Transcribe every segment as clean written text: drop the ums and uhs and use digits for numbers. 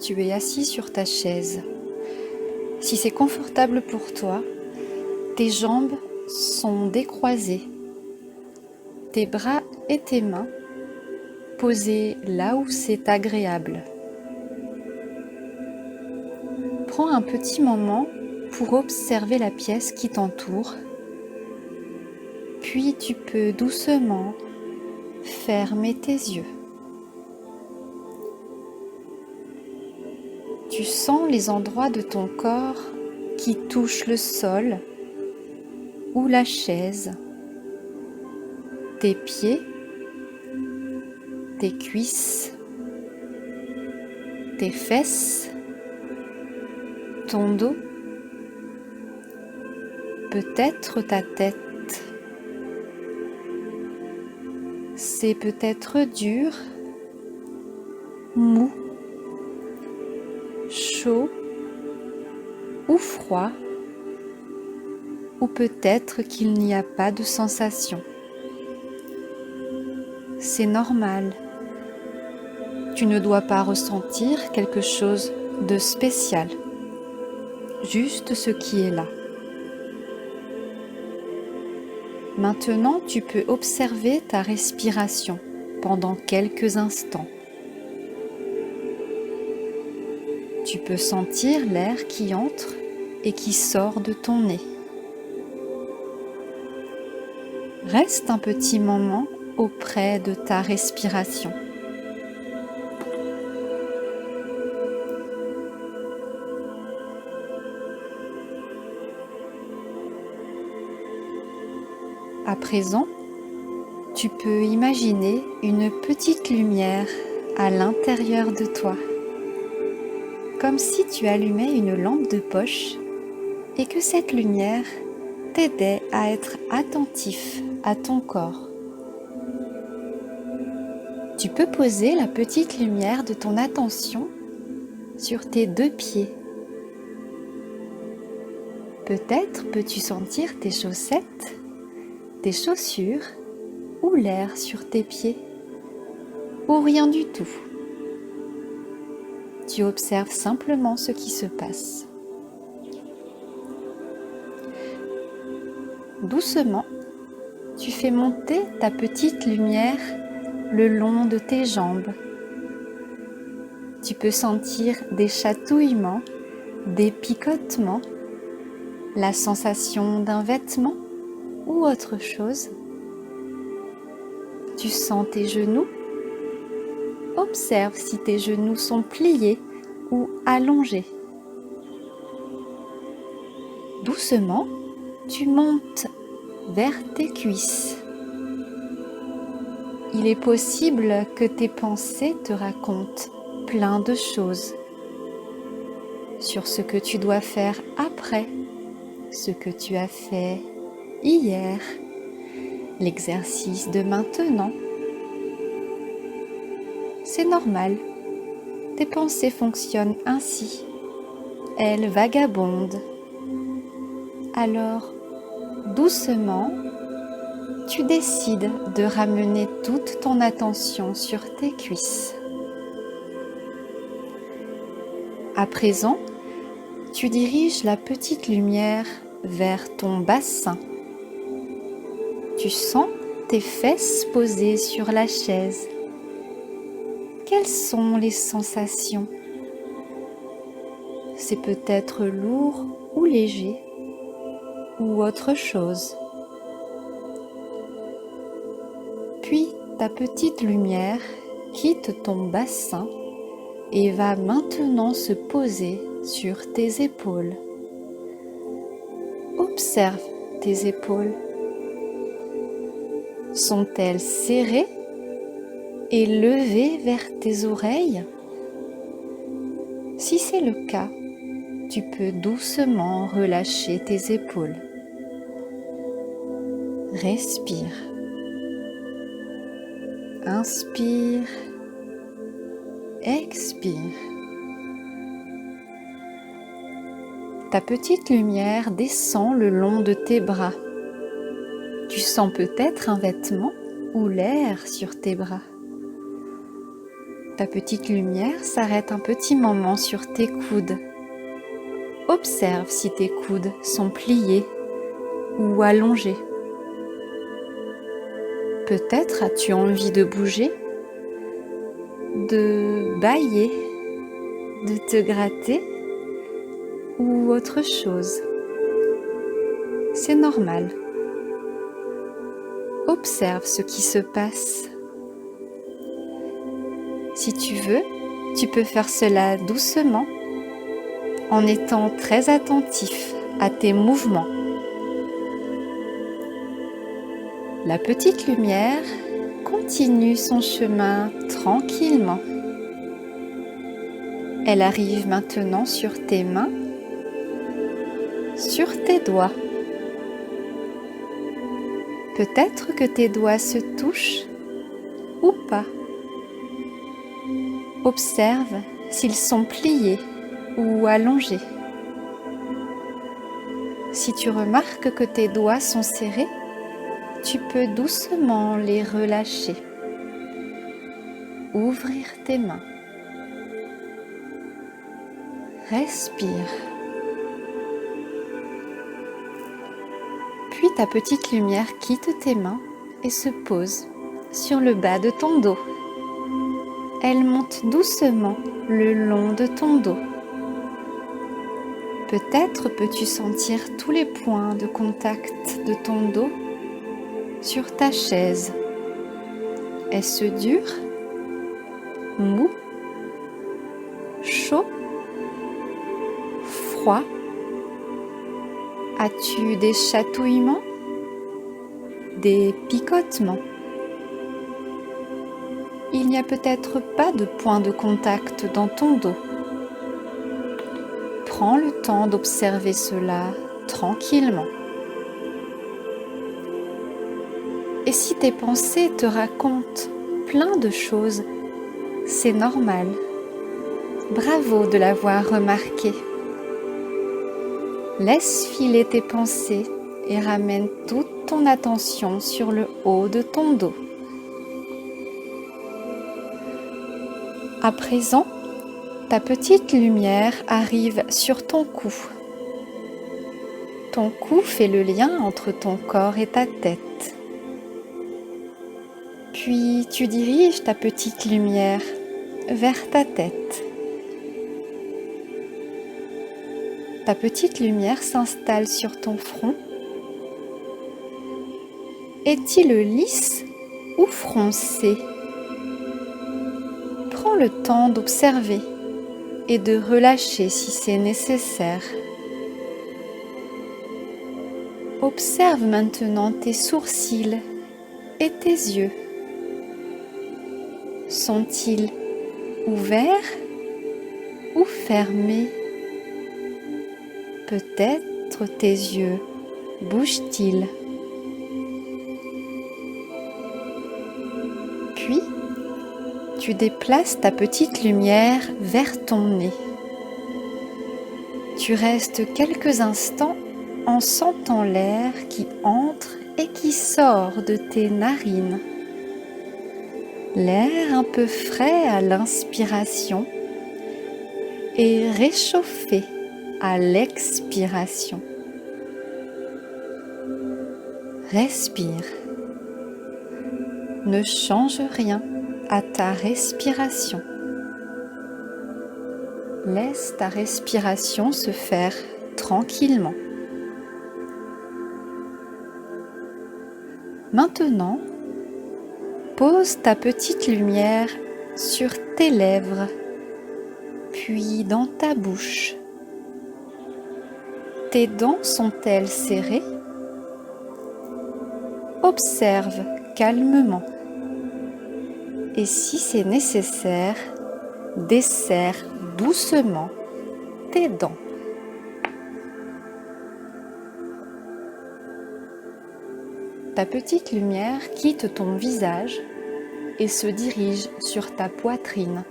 tu es assis sur ta chaise. Si c'est confortable pour toi, tes jambes sont décroisées, tes bras et tes mains posés là où c'est agréable. Prends un petit moment pour observer la pièce qui t'entoure, puis tu peux doucement fermer tes yeux. Tu sens les endroits de ton corps qui touchent le sol ou la chaise, tes pieds, tes cuisses, tes fesses, ton dos, peut-être ta tête. C'est peut-être dur, mou, chaud ou froid, ou peut-être qu'il n'y a pas de sensation. C'est normal. Tu ne dois pas ressentir quelque chose de spécial, juste ce qui est là. Maintenant, tu peux observer ta respiration pendant quelques instants. Tu peux sentir l'air qui entre et qui sort de ton nez. Reste un petit moment auprès de ta respiration. À présent, tu peux imaginer une petite lumière à l'intérieur de toi, comme si tu allumais une lampe de poche et que cette lumière t'aidait à être attentif à ton corps. Tu peux poser la petite lumière de ton attention sur tes deux pieds. Peut-être peux-tu sentir tes chaussettes, tes chaussures ou l'air sur tes pieds, ou rien du tout. Tu observes simplement ce qui se passe. Doucement, tu fais monter ta petite lumière le long de tes jambes. Tu peux sentir des chatouillements, des picotements, la sensation d'un vêtement ou autre chose. Tu sens tes genoux. Observe si tes genoux sont pliés ou allongés. Doucement, tu montes vers tes cuisses. Il est possible que tes pensées te racontent plein de choses sur ce que tu dois faire après, ce que tu as fait hier, l'exercice de maintenant. C'est normal, tes pensées fonctionnent ainsi, elles vagabondent. Alors, doucement, tu décides de ramener toute ton attention sur tes cuisses. À présent, tu diriges la petite lumière vers ton bassin. Tu sens tes fesses posées sur la chaise. Quelles sont les sensations? C'est peut-être lourd ou léger, ou autre chose. Puis ta petite lumière quitte ton bassin et va maintenant se poser sur tes épaules. Observe tes épaules. Sont-elles serrées et levées vers tes oreilles? Si c'est le cas, tu peux doucement relâcher tes épaules. Respire. Inspire. Expire. Ta petite lumière descend le long de tes bras. Tu sens peut-être un vêtement ou l'air sur tes bras. ta petite lumière s'arrête un petit moment sur tes coudes. Observe si tes coudes sont pliés ou allongés. Peut-être as-tu envie de bouger, de bâiller, de te gratter ou autre chose. C'est normal. Observe ce qui se passe. Si tu veux, tu peux faire cela doucement en étant très attentif à tes mouvements. La petite lumière continue son chemin tranquillement. Elle arrive maintenant sur tes mains, sur tes doigts. Peut-être que tes doigts se touchent ou pas. Observe s'ils sont pliés ou allongés. Si tu remarques que tes doigts sont serrés, tu peux doucement les relâcher. Ouvrir tes mains. Respire. Puis ta petite lumière quitte tes mains et se pose sur le bas de ton dos. Elle monte doucement le long de ton dos. Peut-être peux-tu sentir tous les points de contact de ton dos sur ta chaise. Est-ce dur, mou, chaud, froid? As-tu des chatouillements, des picotements? Il n'y a peut-être pas de point de contact dans ton dos. Prends le temps d'observer cela tranquillement. Et si tes pensées te racontent plein de choses, c'est normal. Bravo de l'avoir remarqué. Laisse filer tes pensées et ramène toute ton attention sur le haut de ton dos. À présent, ta petite lumière arrive sur ton cou. Ton cou fait le lien entre ton corps et ta tête. Puis tu diriges ta petite lumière vers ta tête. Ta petite lumière s'installe sur ton front. Est-il lisse ou froncé? Prends le temps d'observer et de relâcher si c'est nécessaire. Observe maintenant tes sourcils et tes yeux. Sont-ils ouverts ou fermés? Peut-être tes yeux bougent-ils? Puis, tu déplaces ta petite lumière vers ton nez. Tu restes quelques instants en sentant l'air qui entre et qui sort de tes narines. L'air un peu frais à l'inspiration et réchauffé à l'expiration. Respire. Ne change rien à ta respiration. Laisse ta respiration se faire tranquillement. Maintenant, pose ta petite lumière sur tes lèvres, puis dans ta bouche. Tes dents sont-elles serrées? Observe calmement. Et si c'est nécessaire, desserre doucement tes dents. Ta petite lumière quitte ton visage et se dirige sur ta poitrine,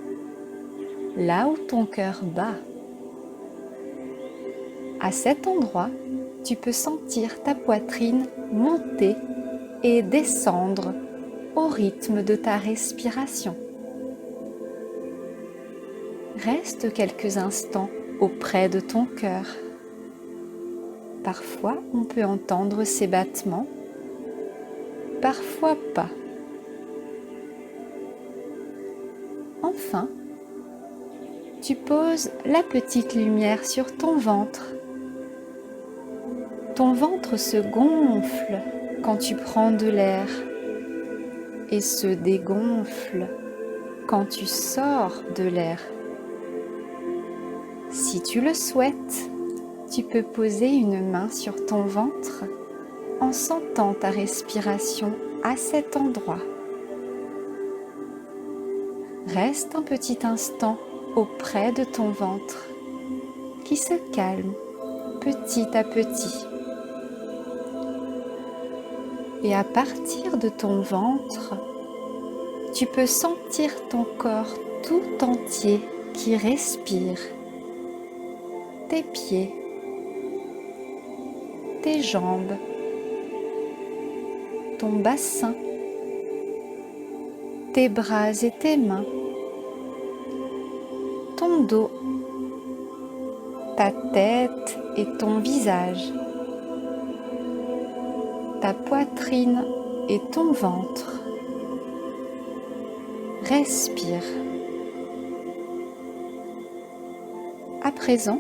là où ton cœur bat. À cet endroit, tu peux sentir ta poitrine monter et descendre au rythme de ta respiration. Reste quelques instants auprès de ton cœur. Parfois, on peut entendre ses battements, parfois pas. Enfin, tu poses la petite lumière sur ton ventre. Ton ventre se gonfle quand tu prends de l'air et se dégonfle quand tu sors de l'air. Si tu le souhaites, tu peux poser une main sur ton ventre en sentant ta respiration à cet endroit. Reste un petit instant auprès de ton ventre qui se calme petit à petit. Et à partir de ton ventre, tu peux sentir ton corps tout entier qui respire. Tes pieds, tes jambes, ton bassin, tes bras et tes mains, ton dos, ta tête et ton visage, ta poitrine et ton ventre. Respire. À présent,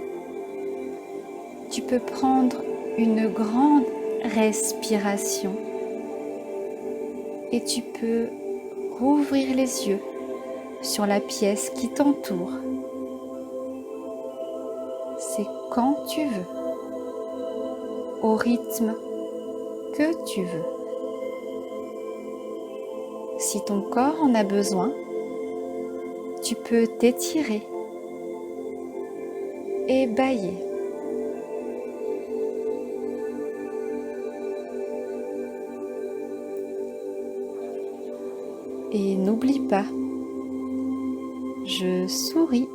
tu peux prendre une grande respiration et tu peux rouvrir les yeux sur la pièce qui t'entoure. C'est quand tu veux, au rythme que tu veux. Si ton corps en a besoin, tu peux t'étirer et bâiller. Et n'oublie pas, je souris.